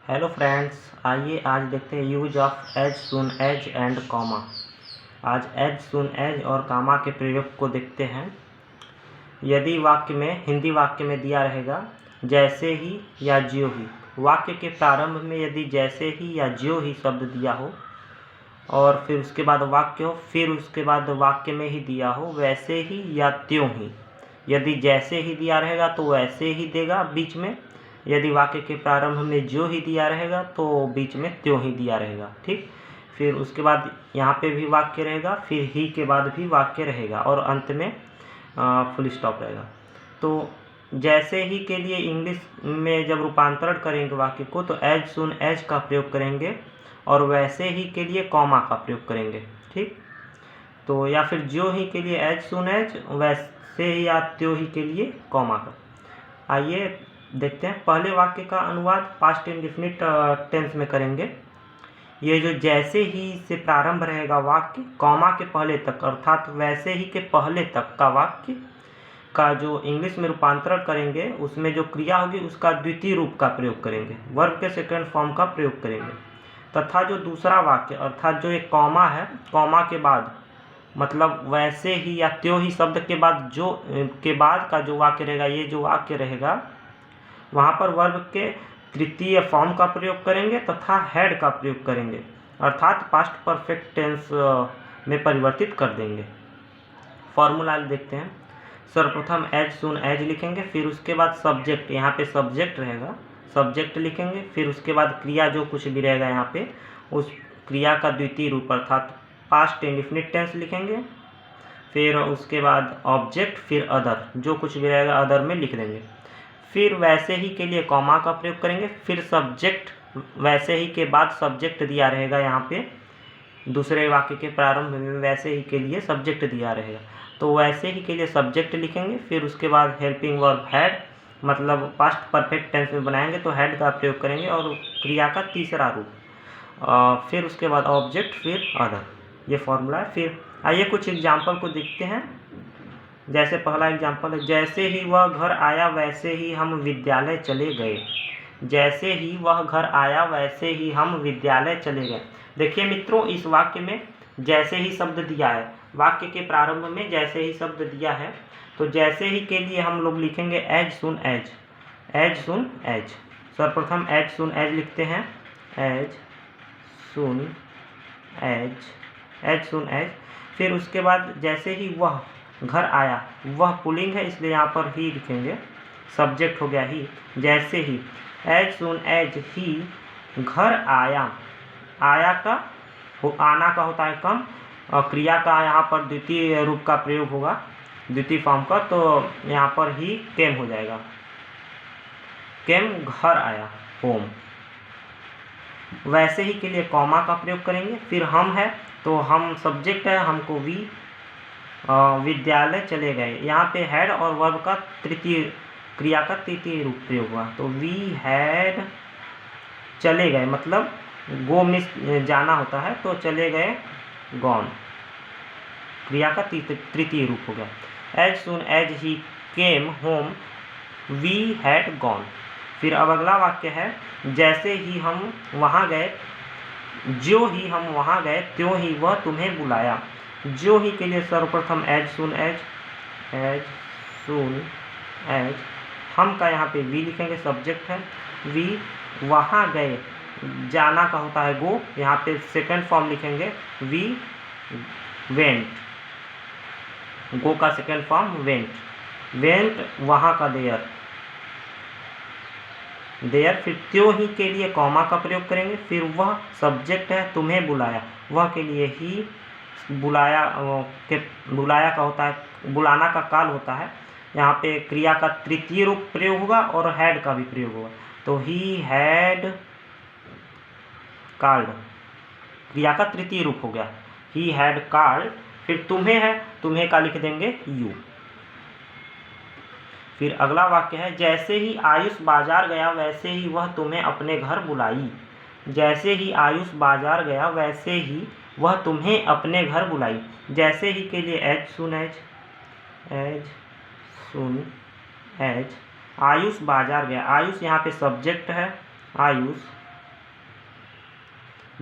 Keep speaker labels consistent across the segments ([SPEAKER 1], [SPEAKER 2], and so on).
[SPEAKER 1] Hello friends, आइए आज देखते हैं use of as soon as and comma. आज एज सून एज और कॉमा के प्रयोग को देखते हैं। यदि वाक्य में हिंदी वाक्य में दिया रहेगा जैसे ही या ज्यों ही, वाक्य के प्रारंभ में यदि जैसे ही या ज्यों ही शब्द दिया हो और फिर उसके बाद वाक्य हो, फिर उसके बाद वाक्य में ही दिया हो वैसे ही या त्यों ही। यदि जैसे ही दिया रहेगा तो वैसे ही देगा बीच में, यदि वाक्य के प्रारंभ में जो ही दिया रहेगा तो बीच में त्यों ही दिया रहेगा। ठीक, फिर उसके बाद यहाँ पे भी वाक्य रहेगा, फिर ही के बाद भी वाक्य रहेगा और अंत में फुल स्टॉप रहेगा। तो जैसे ही के लिए इंग्लिश में जब रूपांतरण करेंगे वाक्य को तो एज सुन एज का प्रयोग करेंगे और वैसे ही के लिए कॉमा का प्रयोग करेंगे। ठीक, तो या फिर जो ही के लिए एज सुन एज, वैसे ही या त्यों ही के लिए कॉमा का। आइए देखते हैं। पहले वाक्य का अनुवाद पास्ट इंडेफिनिट टेंस में करेंगे। ये जो जैसे ही से प्रारंभ रहेगा वाक्य कॉमा के पहले तक, अर्थात वैसे ही के पहले तक का वाक्य का जो इंग्लिश में रूपांतरण करेंगे उसमें जो क्रिया होगी उसका द्वितीय रूप का प्रयोग करेंगे, वर्ब के सेकंड फॉर्म का प्रयोग करेंगे। तथा जो दूसरा वाक्य अर्थात जो एक कॉमा है, कॉमा के बाद मतलब वैसे ही या त्यों ही शब्द के बाद जो के बाद का जो वाक्य रहेगा, ये जो वाक्य रहेगा वहाँ पर वर्ब के तृतीय फॉर्म का प्रयोग करेंगे तथा हैड का प्रयोग करेंगे, अर्थात पास्ट परफेक्ट टेंस में परिवर्तित कर देंगे। फॉर्मूला देखते हैं। सर्वप्रथम एज सुन एज लिखेंगे, फिर उसके बाद सब्जेक्ट, यहाँ पे सब्जेक्ट रहेगा, सब्जेक्ट लिखेंगे, फिर उसके बाद क्रिया जो कुछ भी रहेगा यहाँ पे उस क्रिया का द्वितीय रूप अर्थात पास्ट इंडेफिनिट टेंस लिखेंगे, फिर उसके बाद ऑब्जेक्ट, फिर अदर, जो कुछ भी रहेगा अदर में लिख देंगे। फिर वैसे ही के लिए कॉमा का प्रयोग करेंगे, फिर सब्जेक्ट, वैसे ही के बाद सब्जेक्ट दिया रहेगा, यहाँ पे दूसरे वाक्य के प्रारंभ में वैसे ही के लिए सब्जेक्ट दिया रहेगा तो वैसे ही के लिए सब्जेक्ट लिखेंगे, फिर उसके बाद हेल्पिंग वर्ब हैड, मतलब पास्ट परफेक्ट टेंस में बनाएंगे तो हैड का प्रयोग करेंगे और क्रिया का तीसरा रूप, फिर उसके बाद ऑब्जेक्ट, फिर अदर। ये फॉर्मूला है। फिर आइए कुछ एग्जाम्पल को देखते हैं। जैसे पहला एग्जाम्पल है, जैसे ही वह घर आया वैसे ही हम विद्यालय चले गए। जैसे ही वह घर आया वैसे ही हम विद्यालय चले गए। देखिए मित्रों, इस वाक्य में जैसे ही शब्द दिया है, वाक्य के प्रारंभ में जैसे ही शब्द दिया है तो जैसे ही के लिए हम लोग लिखेंगे as soon as, as soon as. सर्वप्रथम एज सुन एज लिखते हैं, as soon as, as soon as. फिर उसके बाद जैसे ही वह घर आया, वह पुल्लिंग है इसलिए यहाँ पर ही लिखेंगे, सब्जेक्ट हो गया ही। जैसे ही एज सुन एज ही घर आया, आया का आना का होता है कम और क्रिया का यहाँ पर द्वितीय रूप का प्रयोग होगा, द्वितीय फॉर्म का, तो यहाँ पर ही केम हो जाएगा, केम घर आया, होम। वैसे ही के लिए कॉमा का प्रयोग करेंगे, फिर हम है तो हम सब्जेक्ट है, हमको वी, विद्यालय चले गए, यहाँ पे हैड और वर्ब का तृतीय क्रिया का तृतीय रूप प्रयोग हुआ तो वी हैड चले गए, मतलब गो मिस जाना होता है तो चले गए, गॉन, क्रिया का तृतीय रूप हो गया। As soon as he came home we had gone. फिर अब अगला वाक्य है, जैसे ही हम वहाँ गए, जो ही हम वहाँ गए त्यों ही वह तुम्हें बुलाया। जो ही के लिए सर्वप्रथम as soon as, as soon as, हम का यहाँ पे वी लिखेंगे, सब्जेक्ट है, वी वहाँ गए, जाना का होता है गो, यहाँ पे सेकंड फॉर्म लिखेंगे वी वेंट, गो का सेकंड फॉर्म वेंट, वेंट वहाँ का देयर, देयर। फिर त्यों ही के लिए कॉमा का प्रयोग करेंगे, फिर वह सब्जेक्ट है, तुम्हें बुलाया, वह के लिए ही, बुलाया के बुलाया का होता है, बुलाना का काल होता है, यहाँ पे क्रिया का तृतीय रूप प्रयोग होगा और हैड का भी प्रयोग होगा तो ही हैड कॉल्ड, क्रिया का तृतीय रूप हो गया, ही हैड कॉल्ड। फिर तुम्हें है, तुम्हें का लिख देंगे यू। फिर अगला वाक्य है, जैसे ही आयुष बाजार गया वैसे ही वह तुम्हें अपने घर बुलाई। जैसे ही आयुष बाजार गया वैसे ही वह तुम्हें अपने घर बुलाई। जैसे ही के लिए as soon as, as soon as, Ayush बाजार गया, आयुष यहाँ पे सब्जेक्ट है, आयुष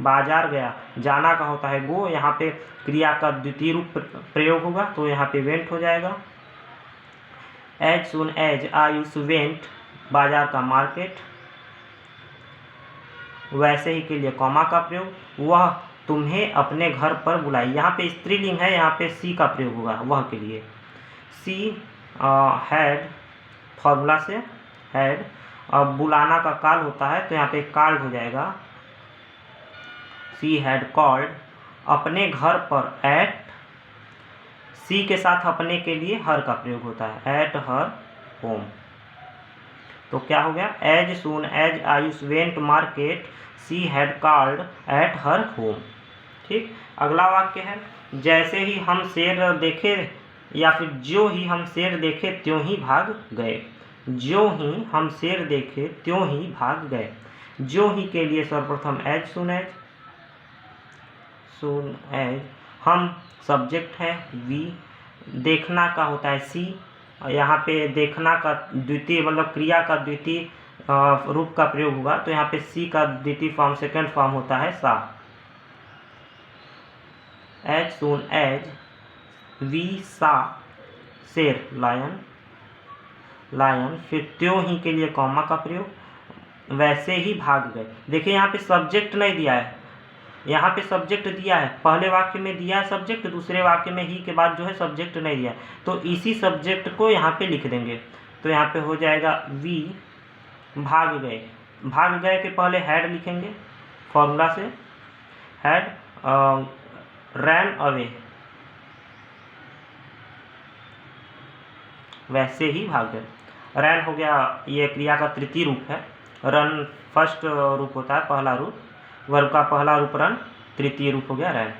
[SPEAKER 1] बाजार गया, जाना का होता है गो, यहाँ पे क्रिया का द्वितीय रूप प्रयोग होगा तो यहाँ पे वेंट हो जाएगा। As soon as Ayush went, बाजार का मार्केट, वैसे ही के लिए कॉमा का प्रयोग, वह तुम्हें अपने घर पर बुलाई, यहाँ पे स्त्रीलिंग है, यहाँ पे सी का प्रयोग होगा वह के लिए। सी हैड, फॉर्मूला से हैड, अब बुलाना का कॉल होता है तो यहाँ पे कॉल्ड हो जाएगा। सी हैड कॉल्ड, अपने घर पर एट, सी के साथ अपने के लिए हर का प्रयोग होता है, एट हर होम। तो क्या हो गया, as soon as Ayush went market she had called at her home. ठीक, अगला वाक्य है, जैसे ही हम शेर देखे, या फिर जो ही हम शेर देखे त्यों ही भाग गए, जो ही हम शेर देखे त्यों ही भाग गए। जो ही के लिए सर्वप्रथम as soon as, soon as, हम सब्जेक्ट है वी, देखना का होता है सी, यहाँ पे देखना का द्वितीय मतलब क्रिया का द्वितीय रूप का प्रयोग होगा तो यहाँ पे सी का द्वितीय फॉर्म सेकंड फॉर्म होता है सा। एज सुन एज वी सा शेर, लायन, लायन, फिर त्यों ही के लिए कॉमा का प्रयोग, वैसे ही भाग गए। देखिए यहाँ पे सब्जेक्ट नहीं दिया है, यहाँ पे सब्जेक्ट दिया है, पहले वाक्य में दिया है सब्जेक्ट, दूसरे वाक्य में ही के बाद जो है सब्जेक्ट नहीं दिया है, तो इसी सब्जेक्ट को यहाँ पे लिख देंगे। तो यहाँ पे हो जाएगा वी भाग गए, भाग गए के पहले हैड लिखेंगे फॉर्मूला से, हैड रैन अवे, वैसे ही भाग गए। रैन हो गया, ये क्रिया का तृतीय रूप है, रन फर्स्ट रूप होता है, पहला रूप, वर्ब का पहला रूप रन, तृतीय रूप हो गया रैन।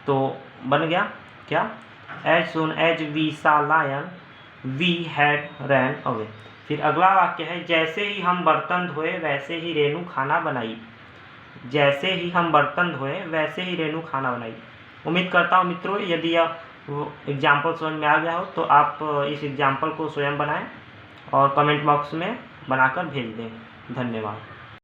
[SPEAKER 1] तो बन गया क्या, as soon as we saw lion we had ran away. फिर अगला वाक्य है, जैसे ही हम बर्तन धोए वैसे ही रेनू खाना बनाई, जैसे ही हम बर्तन धोए वैसे ही रेनू खाना बनाई। उम्मीद करता हूँ मित्रों यदि यह एग्जाम्पल समझ में आ गया हो तो आप इस एग्जाम्पल को स्वयं बनाएं और कमेंट बॉक्स में बनाकर भेज दें। धन्यवाद।